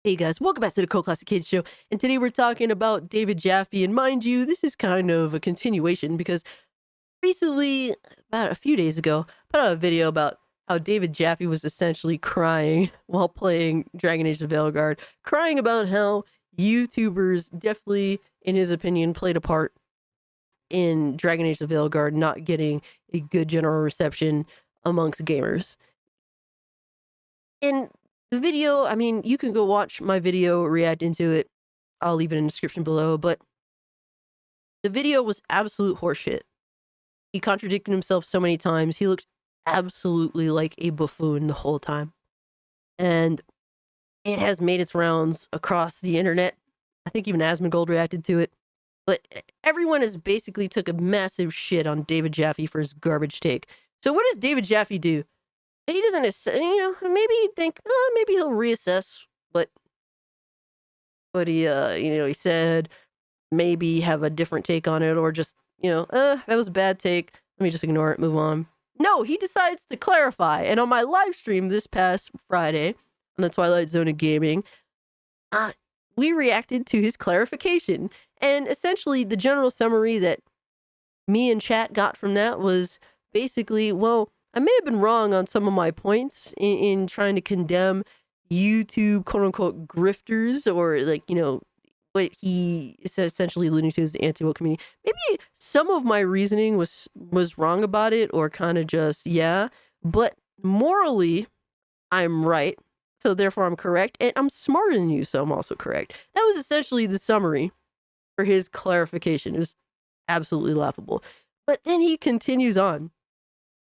Hey guys, welcome back to the Cult Classic Kids Show, and today we're talking about David Jaffe, and mind you, this is kind of a continuation because recently, about a few days ago, put out a video about how David Jaffe was essentially crying while playing Dragon Age: The Veilguard, crying about how YouTubers definitely, in his opinion, played a part in Dragon Age: The Veilguard not getting a good general reception amongst gamers. And the video, I mean, you can go watch my video reacting to it. I'll leave it in the description below, but the video was absolute horseshit. He contradicted himself so many times. He looked absolutely like a buffoon the whole time. And it has made its rounds across the internet. I think even Asmongold reacted to it. But everyone has basically took a massive shit on David Jaffe for his garbage take. So what does David Jaffe do? He doesn't, maybe he'd think, maybe he'll reassess what he, he said, maybe have a different take on it, or just, that was a bad take. Let me just ignore it, move on. No, he decides to clarify. And on my live stream this past Friday, on the Twilight Zone of Gaming, we reacted to his clarification. And essentially, the general summary that me and chat got from that was basically, well, I may have been wrong on some of my points in trying to condemn YouTube quote-unquote grifters, or what he is essentially alluding to as the anti-woke community. Maybe some of my reasoning was wrong about it, or kind of just, but morally, I'm right. So therefore I'm correct, and I'm smarter than you, so I'm also correct. That was essentially the summary for his clarification. It was absolutely laughable. But then he continues on,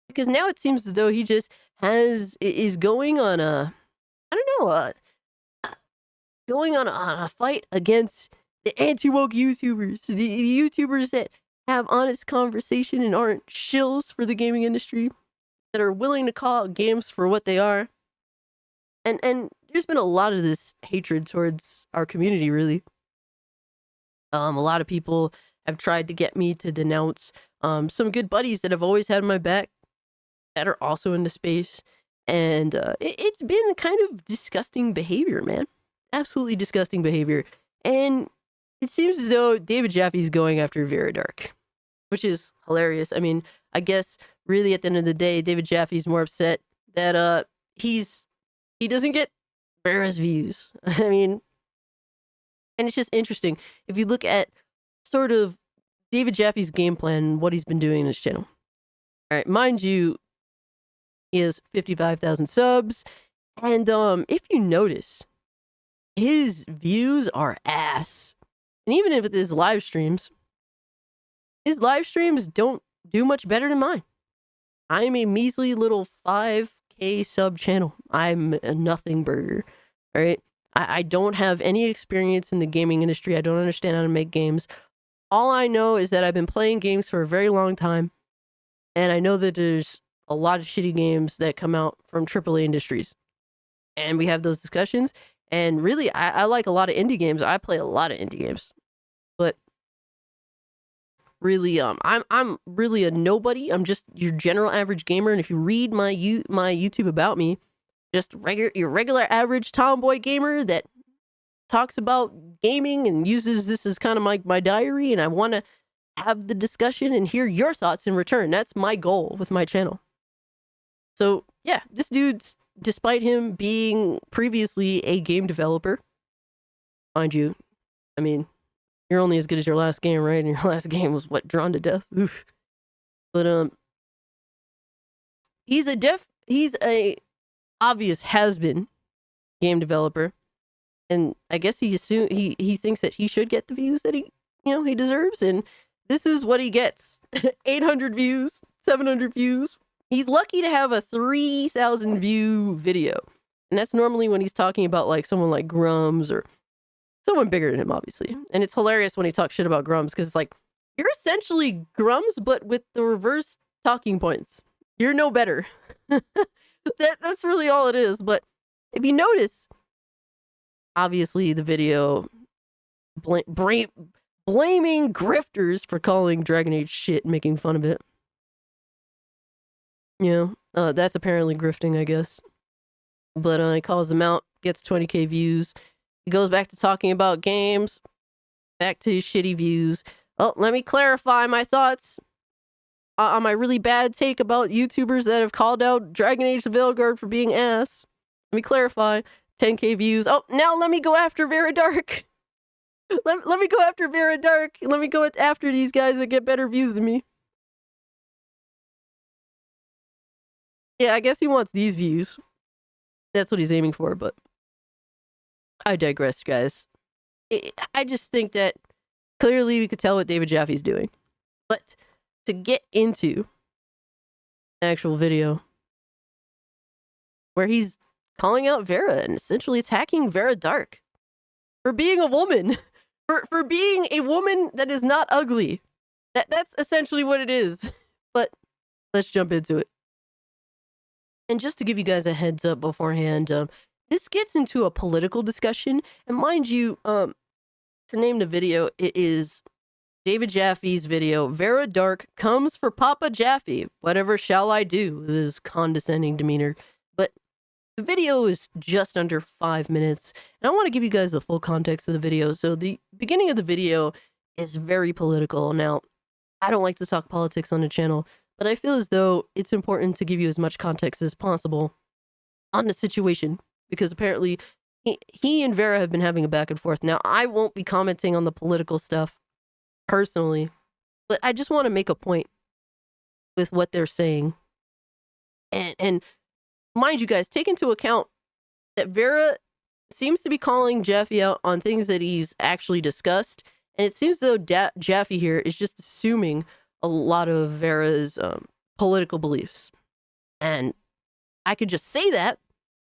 because now it seems as though he just is going on a, going on a fight against the anti-woke YouTubers, the YouTubers that have honest conversation and aren't shills for the gaming industry, that are willing to call out games for what they are. And there's been a lot of this hatred towards our community, really. A lot of people have tried to get me to denounce some good buddies that have always had my back, that are also in the space, and it's been kind of disgusting behavior, man. Absolutely disgusting behavior. And it seems as though David Jaffe's going after VARA Dark, which is hilarious. I mean, I guess really at the end of the day, David Jaffe's more upset that he doesn't get VARA's views. I mean, and it's just interesting if you look at sort of David Jaffe's game plan and what he's been doing in his channel. All right, mind you, he has 55,000 subs, and if you notice, his views are ass. And even if his live streams don't do much better than mine. I'm a measly little 5K sub channel. I'm a nothing burger. All right, I don't have any experience in the gaming industry. I don't understand how to make games. All I know is that I've been playing games for a very long time, and I know that there's a lot of shitty games that come out from AAA industries, and we have those discussions. And really, I like a lot of indie games. I play a lot of indie games, but really, I'm really a nobody. I'm just your general average gamer. And if you read my YouTube about me, just your regular average tomboy gamer that talks about gaming and uses this as kind of my diary. And I want to have the discussion and hear your thoughts in return. That's my goal with my channel. So yeah, this dude's, despite him being previously a game developer, mind you, I mean, you're only as good as your last game, right? And your last game was what, Drawn to Death? Oof. But he's a obvious has-been game developer, and I guess he thinks that he should get the views that he deserves, and this is what he gets: 800 views, 700 views. He's lucky to have a 3,000 view video. And that's normally when he's talking about like someone like Grums or someone bigger than him, obviously. And it's hilarious when he talks shit about Grums, because it's like, you're essentially Grums, but with the reverse talking points. You're no better. That's really all it is. But if you notice, obviously the video blaming grifters for calling Dragon Age shit and making fun of it. That's apparently grifting, I guess. But he calls them out, gets 20k views, He goes back to talking about games, back to his shitty views. Oh, let me clarify my thoughts on my really bad take about YouTubers that have called out Dragon Age the Veilguard for being ass. Let me clarify. 10K views. Oh, now let me go after Vera Dark. Let me go after Vera Dark. Let me go after these guys that get better views than me. Yeah, I guess he wants these views. That's what he's aiming for, but I digress, guys. I just think that clearly we could tell what David Jaffe's doing. But to get into the actual video where he's calling out Vera and essentially attacking Vera Dark for being a woman. For being a woman that is not ugly. That's essentially what it is. But let's jump into it. And just to give you guys a heads up beforehand, this gets into a political discussion. And mind you, to name the video, it is David Jaffe's video. Vera Dark comes for Papa Jaffe. Whatever shall I do? With his condescending demeanor. But the video is just under 5 minutes, and I want to give you guys the full context of the video. So the beginning of the video is very political. Now, I don't like to talk politics on the channel, but I feel as though it's important to give you as much context as possible on the situation, because apparently he and Vera have been having a back and forth. Now, I won't be commenting on the political stuff personally, but I just want to make a point with what they're saying. And mind you guys, take into account that Vera seems to be calling Jaffe out on things that he's actually discussed. And it seems as though Jaffe here is just assuming a lot of Vera's political beliefs. And I could just say that,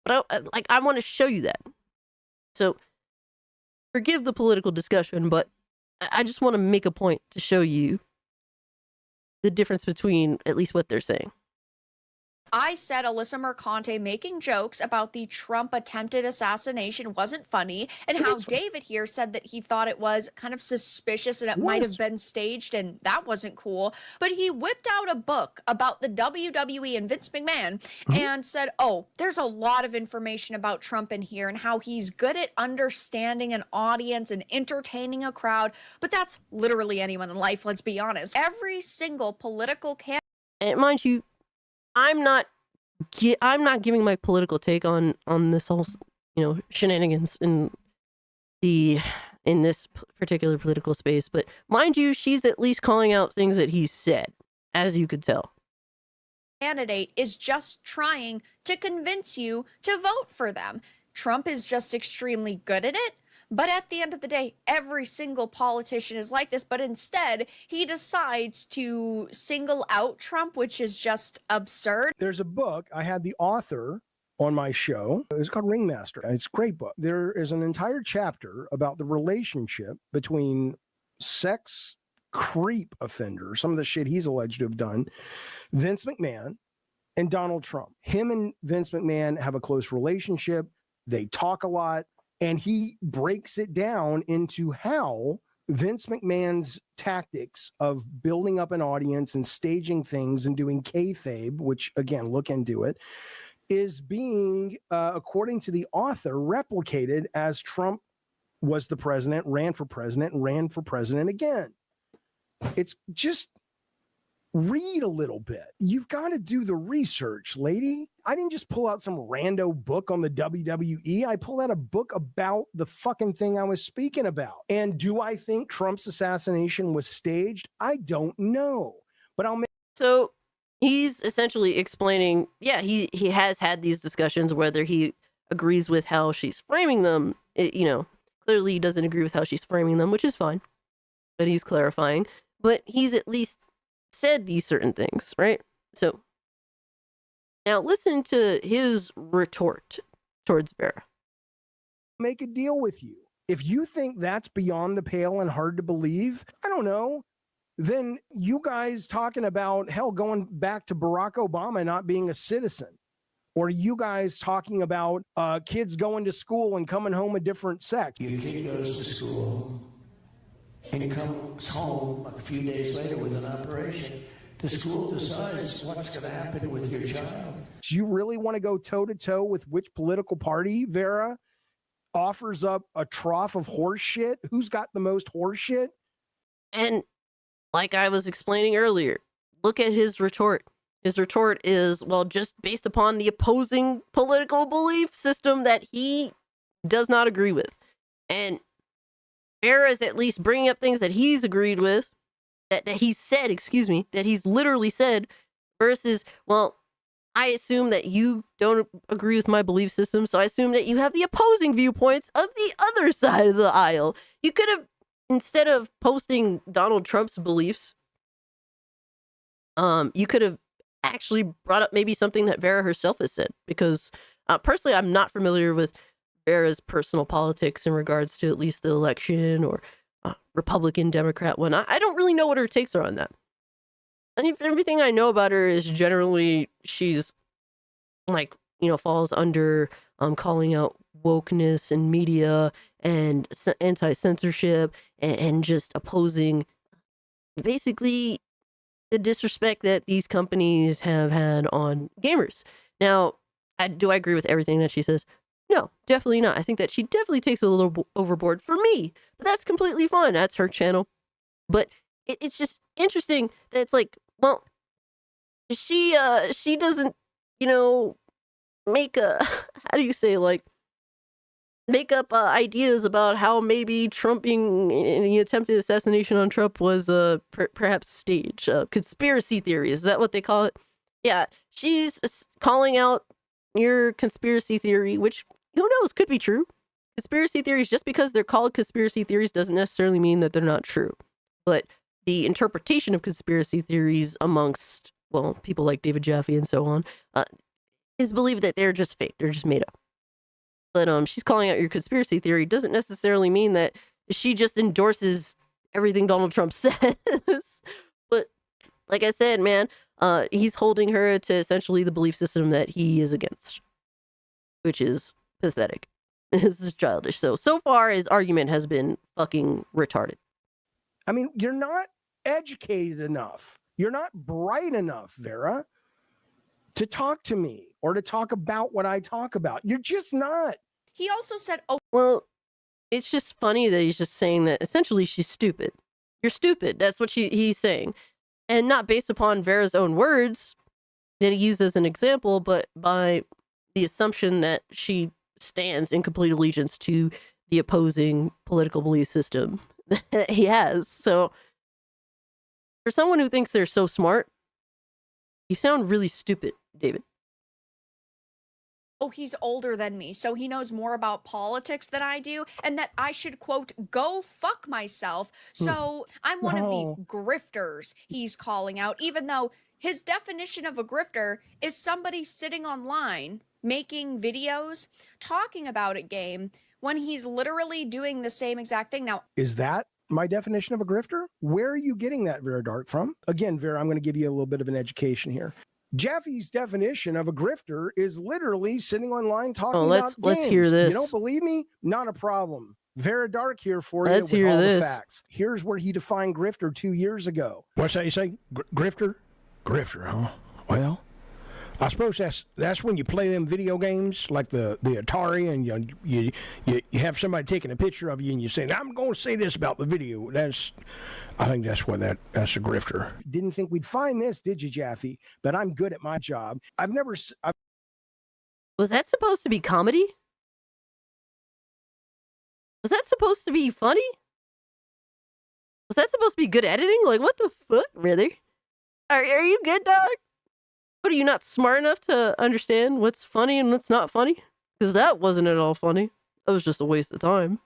but I want to show you that. So forgive the political discussion, but I just want to make a point to show you the difference between at least what they're saying. I said Alyssa Mercante making jokes about the Trump attempted assassination wasn't funny, and how David here said that he thought it was kind of suspicious and it might have been staged, and that wasn't cool. But he whipped out a book about the WWE and Vince McMahon and said, oh, there's a lot of information about Trump in here and how he's good at understanding an audience and entertaining a crowd. But that's literally anyone in life, let's be honest. Every single political candidate. And mind you, I'm not giving my political take on this whole, shenanigans in this particular political space. But mind you, she's at least calling out things that he said, as you could tell. Candidate is just trying to convince you to vote for them. Trump is just extremely good at it. But at the end of the day, every single politician is like this. But instead, he decides to single out Trump, which is just absurd. There's a book. I had the author on my show. It's called Ringmaster. It's a great book. There is an entire chapter about the relationship between sex creep offender, some of the shit he's alleged to have done, Vince McMahon and Donald Trump. Him and Vince McMahon have a close relationship. They talk a lot. And he breaks it down into how Vince McMahon's tactics of building up an audience and staging things and doing kayfabe, which, again, look into it, is being, according to the author, replicated as Trump was the president, ran for president again. It's just read a little bit. You've got to do the research, lady. I didn't just pull out some rando book on the WWE. I pulled out a book about the fucking thing I was speaking about. And do I think Trump's assassination was staged? I don't know. But I'll make. So he's essentially explaining, yeah, he has had these discussions, whether he agrees with how she's framing them. Clearly he doesn't agree with how she's framing them, which is fine. But he's clarifying. But he's at least said these certain things, right? So now listen to his retort towards Vera. Make a deal with you. If you think that's beyond the pale and hard to believe, I don't know, then you guys talking about, hell, going back to Barack Obama not being a citizen, or you guys talking about kids going to school and coming home a different sex. Your kid goes to school and comes home a few days later with an operation. The school decides what's going to happen with your child. Do you really want to go toe-to-toe with which political party, Vera? offers up a trough of horse shit. Who's got the most horse shit? And like I was explaining earlier, look at his retort. His retort is, well, just based upon the opposing political belief system that he does not agree with. And VARA is at least bringing up things that he's agreed with, that he's said, that he's literally said, versus, well, I assume that you don't agree with my belief system, so I assume that you have the opposing viewpoints of the other side of the aisle. You could have, instead of posting Donald Trump's beliefs, you could have actually brought up maybe something that VARA herself has said, because personally, I'm not familiar with VARA's personal politics in regards to at least the election or Republican, Democrat one. I don't really know what her takes are on that. And everything I know about her is generally she's like, falls under calling out wokeness in media and anti-censorship and just opposing basically the disrespect that these companies have had on gamers. Now, do I agree with everything that she says? No, definitely not. I think that she definitely takes a little overboard for me, but that's completely fine. That's her channel. But it's just interesting that it's like, well, she doesn't, make how do you say, like, make up ideas about how maybe Trump being in the attempted assassination on Trump was perhaps staged. Conspiracy theories, is that what they call it? Yeah, she's calling out your conspiracy theory, which who knows, could be true. Conspiracy theories, just because they're called conspiracy theories doesn't necessarily mean that they're not true. But the interpretation of conspiracy theories amongst, well, people like David Jaffe and so on, is believed that they're just fake, they're just made up. But she's calling out your conspiracy theory doesn't necessarily mean that she just endorses everything Donald Trump says. But like I said, man, he's holding her to essentially the belief system that he is against, which is pathetic. This is childish. So far, his argument has been fucking retarded. I mean, you're not educated enough. You're not bright enough, VARA, to talk to me or to talk about what I talk about. You're just not. He also said, oh, well, it's just funny that he's just saying that essentially she's stupid. You're stupid. That's what he's saying. And not based upon VARA's own words that he used as an example, but by the assumption that she stands in complete allegiance to the opposing political belief system that he has. So for someone who thinks they're so smart, you sound really stupid, David. oh, he's older than me, so he knows more about politics than I do, and that I should, quote, go fuck myself. So I'm one of the grifters he's calling out, even though his definition of a grifter is somebody sitting online, making videos, talking about a game, when he's literally doing the same exact thing. Now, is that my definition of a grifter? Where are you getting that, Vera Dark, from? Again, Vera, I'm going to give you a little bit of an education here. Jaffe's definition of a grifter is literally sitting online talking about games. Let's hear this. You don't believe me? Not a problem. Vera Dark here for let's you with hear all this. the facts. Here's where he defined grifter 2 years ago. What's that you say? Grifter? Grifter, huh? Well, I suppose that's when you play them video games like the Atari, and you have somebody taking a picture of you and you say, I'm going to say this about the video. I think that's what that's a grifter. Didn't think we'd find this, did you, Jaffe? But I'm good at my job. Was that supposed to be comedy? Was that supposed to be funny? Was that supposed to be good editing? Like, what the fuck, really? Are you good, dog? What, are you not smart enough to understand what's funny and what's not funny? Because that wasn't at all funny. That was just a waste of time.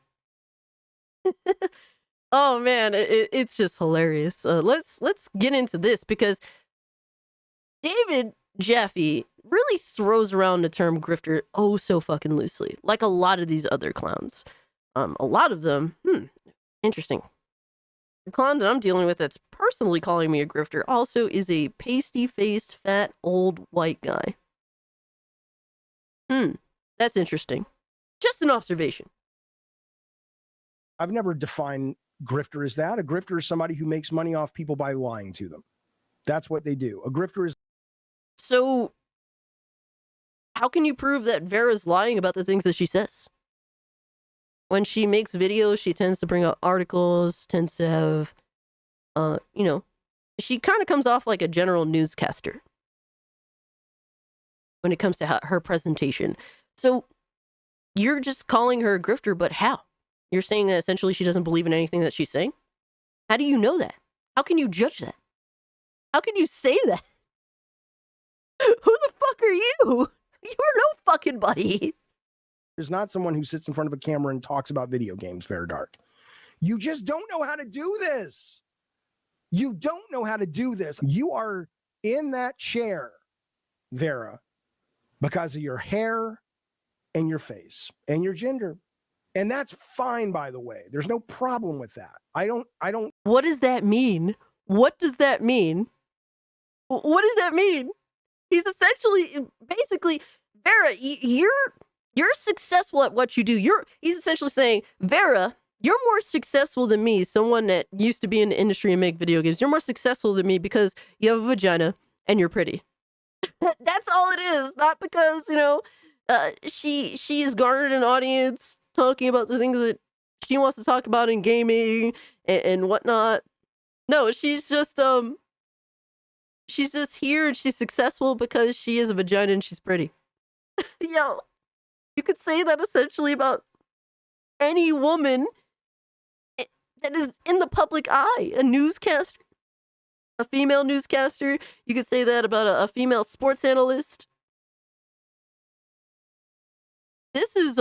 Oh man, it's just hilarious. Let's get into this, because David Jaffe really throws around the term grifter oh so fucking loosely, like a lot of these other clowns. A lot of them, interesting. The clown that I'm dealing with that's personally calling me a grifter also is a pasty-faced, fat, old white guy. That's interesting. Just an observation. I've never defined grifter as that. A grifter is somebody who makes money off people by lying to them. That's what they do. A grifter is... So, how can you prove that Vera's lying about the things that she says? when she makes videos, she tends to bring up articles, tends to have, you know, she kind of comes off like a general newscaster when it comes to her presentation. So you're just calling her a grifter, but how? You're saying that essentially she doesn't believe in anything that she's saying? How do you know that? How can you judge that? How can you say that? Who the fuck are you? You're no fucking buddy. There's not someone who sits in front of a camera and talks about video games, Fair Dark. You just don't know how to do this. You don't know how to do this. You are in that chair, Vera, because of your hair and your face and your gender. And that's fine, by the way. There's no problem with that. I don't. What does that mean? What does that mean? What does that mean? He's essentially, basically, Vera, you're successful at what you do. He's essentially saying, Vera, you're more successful than me, someone that used to be in the industry and make video games. You're more successful than me because you have a vagina and you're pretty. That's all it is. Not because, you know, she's garnered an audience talking about the things that she wants to talk about in gaming and whatnot. No, she's just here and she's successful because she is a vagina and she's pretty. Yo, you could say that essentially about any woman that is in the public eye, a newscaster, a female newscaster. You could say that about a female sports analyst. This is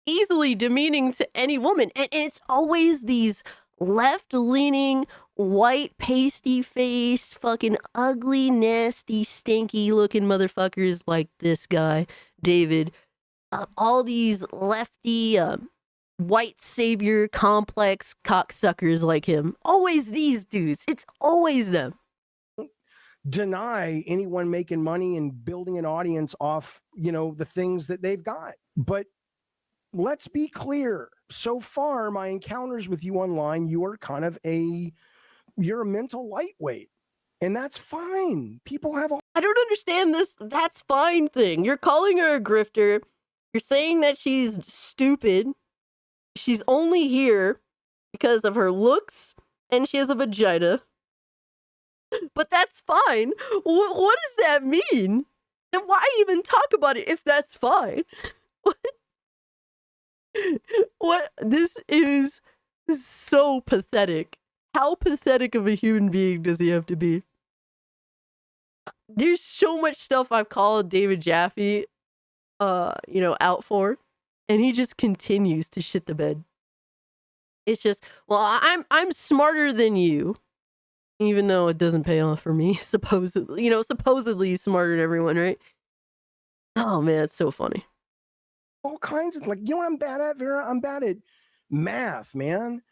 easily demeaning to any woman. And it's always these left-leaning, white, pasty-faced, fucking ugly, nasty, stinky-looking motherfuckers like this guy, David. All these lefty, white savior complex cocksuckers like him. Always these dudes. It's always them. Deny anyone making money and building an audience off, you know, the things that they've got. But let's be clear. So far, my encounters with you online, you're a mental lightweight. And that's fine. People have I don't understand this that's fine thing. You're calling her a grifter. You're saying that she's stupid. She's only here because of her looks and she has a vagina. But that's fine. What does that mean? Then why even talk about it if that's fine? What? This is so pathetic. How pathetic of a human being does he have to be? There's so much stuff I've called David Jaffe, out for, and he just continues to shit the bed. It's just, well, I'm smarter than you, even though it doesn't pay off for me. Supposedly, supposedly he's smarter than everyone, right? Oh man, it's so funny. All kinds of, like, you know what I'm bad at, Vera? I'm bad at math, man.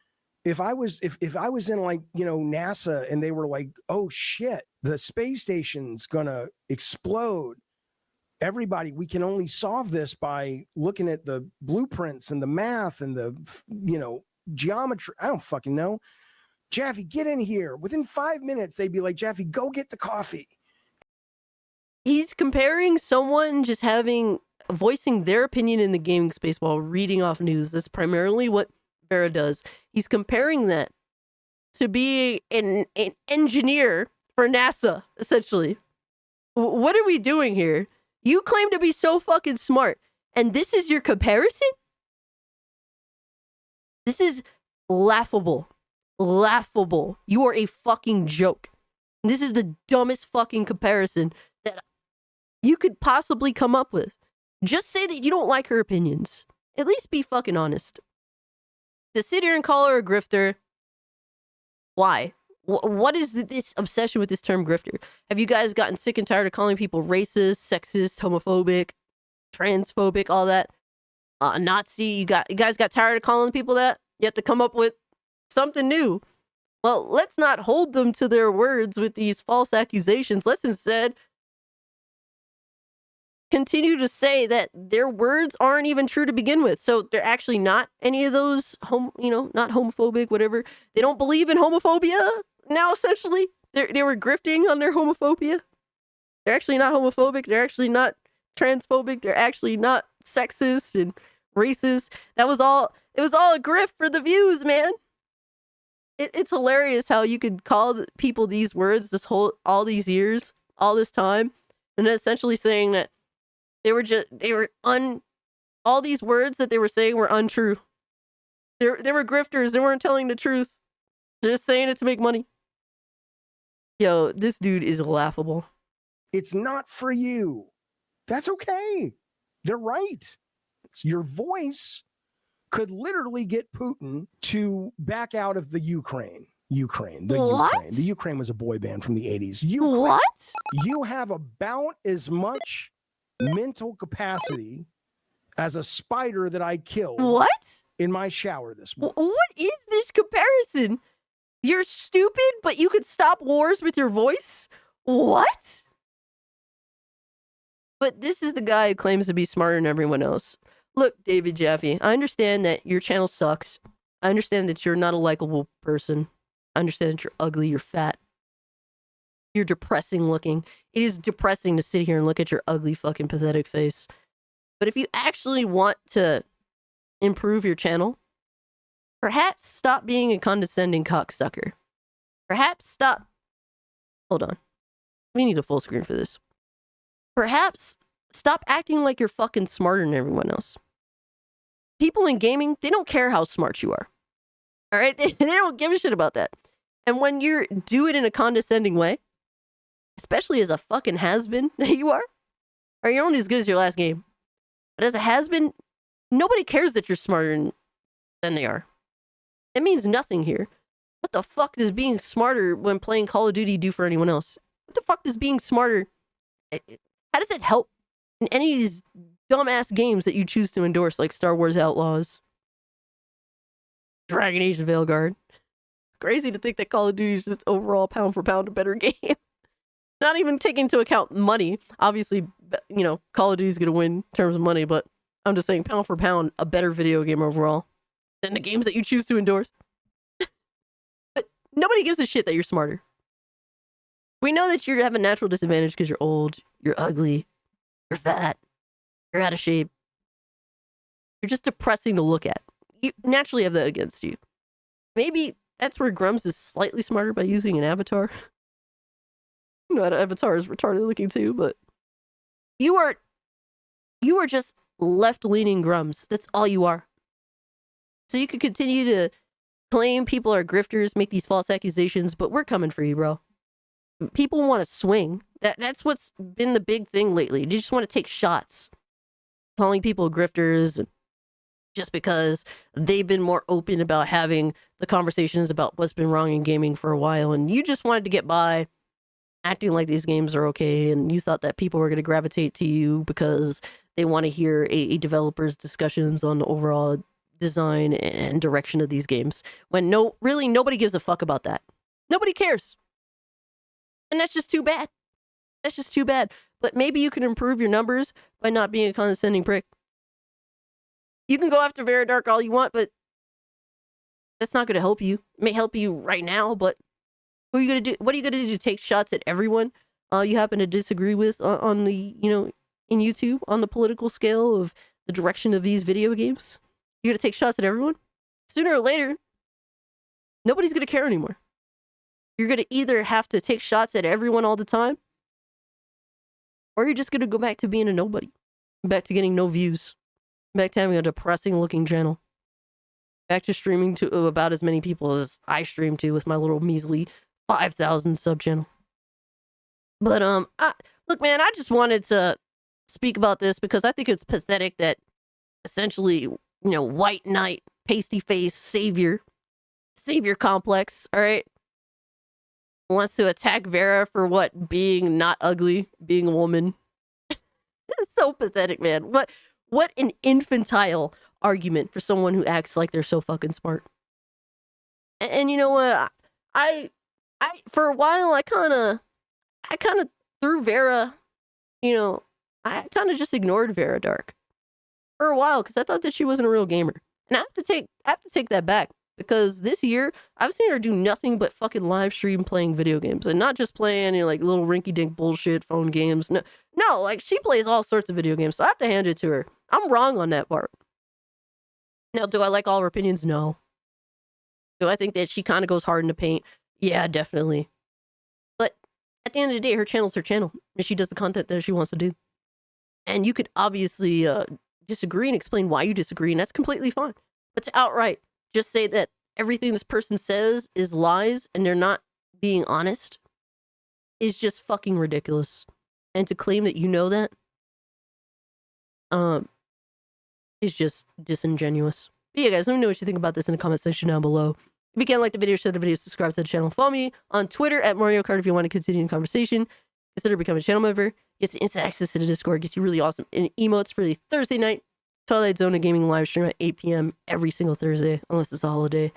If I was in, like, NASA and they were like, oh shit, the space station's gonna explode. Everybody, we can only solve this by looking at the blueprints and the math and the, geometry. I don't fucking know. Jaffe, get in here. Within 5 minutes, they'd be like, Jaffe, go get the coffee. He's comparing someone just voicing their opinion in the gaming space while reading off news. That's primarily what Vera does. He's comparing that to be an engineer for NASA, essentially. What are we doing here? You claim to be so fucking smart, and this is your comparison? This is laughable. Laughable. You are a fucking joke. This is the dumbest fucking comparison that you could possibly come up with. Just say that you don't like her opinions. At least be fucking honest. To sit here and call her a grifter, why? What is this obsession with this term grifter? Have you guys gotten sick and tired of calling people racist, sexist, homophobic, transphobic, all that? Nazi, you guys got tired of calling people that? You have to come up with something new. Well, let's not hold them to their words with these false accusations. Let's instead continue to say that their words aren't even true to begin with. So they're actually not any of those, not homophobic, whatever. They don't believe in homophobia now, essentially. They were grifting on their homophobia. They're actually not homophobic. They're actually not transphobic. They're actually not sexist and racist. That was all It was all a grift for the views, man. It's hilarious how you could call people these words all these years, all this time, and essentially saying that all these words that they were saying were untrue. They were grifters. They weren't telling the truth. They're just saying it to make money. Yo, this dude is laughable. It's not for you. That's okay. They're right. Your voice could literally get Putin to back out of the Ukraine. The Ukraine. The Ukraine was a boy band from the 80s. What? You have about as much mental capacity as a spider that I killed. What? In my shower this morning. What is this comparison? You're stupid, but you could stop wars with your voice? What? But this is the guy who claims to be smarter than everyone else. Look, David Jaffe, I understand that your channel sucks. I understand that you're not a likable person. I understand that you're ugly, you're fat. You're depressing looking. It is depressing to sit here and look at your ugly, fucking pathetic face. But if you actually want to improve your channel, perhaps stop being a condescending cocksucker. Perhaps stop. Hold on. We need a full screen for this. Perhaps stop acting like you're fucking smarter than everyone else. People in gaming, they don't care how smart you are. All right? They don't give a shit about that. And when you do it in a condescending way, especially as a fucking has-been that you are, or you're only as good as your last game. But as a has-been, nobody cares that you're smarter than they are. It means nothing here. What the fuck does being smarter when playing Call of Duty do for anyone else? What the fuck does being smarter... How does it help in any of these dumbass games that you choose to endorse, like Star Wars Outlaws, Dragon Age of Veilguard? It's crazy to think that Call of Duty is just overall pound for pound a better game. Not even taking into account money. Obviously, you know, Call of Duty is going to win in terms of money, but I'm just saying pound for pound, a better video game overall than the games that you choose to endorse. But nobody gives a shit that you're smarter. We know that you have a natural disadvantage because you're old, you're ugly, you're fat, you're out of shape. You're just depressing to look at. You naturally have that against you. Maybe that's where Grums is slightly smarter by using an avatar. You know, avatar is retarded looking too, but you are just left-leaning Grums. That's all you are. So you could continue to claim people are grifters, make these false accusations, but we're coming for you, bro. People want to swing. That's what's been the big thing lately. You just want to take shots. Calling people grifters just because they've been more open about having the conversations about what's been wrong in gaming for a while, and you just wanted to get by acting like these games are okay, and you thought that people were going to gravitate to you because they want to hear a developer's discussions on the overall design and direction of these games. When really nobody gives a fuck about that. Nobody cares. And that's just too bad. That's just too bad. But maybe you can improve your numbers by not being a condescending prick. You can go after VARA Dark all you want, but that's not going to help you. It may help you right now, but what are you going to do? What are you going to do? Take shots at everyone you happen to disagree with on the, you know, in YouTube, on the political scale of the direction of these video games? You're going to take shots at everyone? Sooner or later, nobody's going to care anymore. You're going to either have to take shots at everyone all the time, or you're just going to go back to being a nobody. Back to getting no views. Back to having a depressing looking channel. Back to streaming to about as many people as I stream to with my little measly 5,000 sub channel. But, look, man, I just wanted to speak about this because I think it's pathetic that essentially, you know, white knight, pasty face, savior complex, all right? Wants to attack VARA for what? Being not ugly, being a woman. It's so pathetic, man. What an infantile argument for someone who acts like they're so fucking smart. And you know what? I for a while I kind of threw VARA, you know, I kind of just ignored VARA Dark for a while because I thought that she wasn't a real gamer. And I have to take that back. Because this year, I've seen her do nothing but fucking live stream playing video games. And not just playing, you know, like little rinky-dink bullshit phone games. No, like she plays all sorts of video games. So I have to hand it to her. I'm wrong on that part. Now, do I like all her opinions? No. Do I think that she kind of goes hard in the paint? Yeah, definitely. But at the end of the day, her channel's her channel, and she does the content that she wants to do. And you could obviously disagree and explain why you disagree, and that's completely fine. But to outright just say that everything this person says is lies and they're not being honest is just fucking ridiculous. And to claim that you know that is just disingenuous. But yeah, guys, let me know what you think about this in the comment section down below. If you can, like the video, share the video, subscribe to the channel. Follow me on Twitter at Mario Kart if you want to continue the conversation. Consider becoming a channel member. Gets instant access to the Discord. Gets you really awesome emotes for the Thursday night Twilight Zone gaming live stream at 8 p.m. every single Thursday, unless it's a holiday.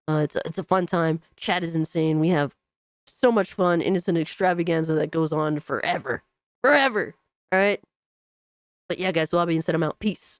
It's a fun time. Chat is insane. We have so much fun, and it's an extravaganza that goes on forever. Forever. All right? But yeah, guys, with all that being said, I'm out. Peace.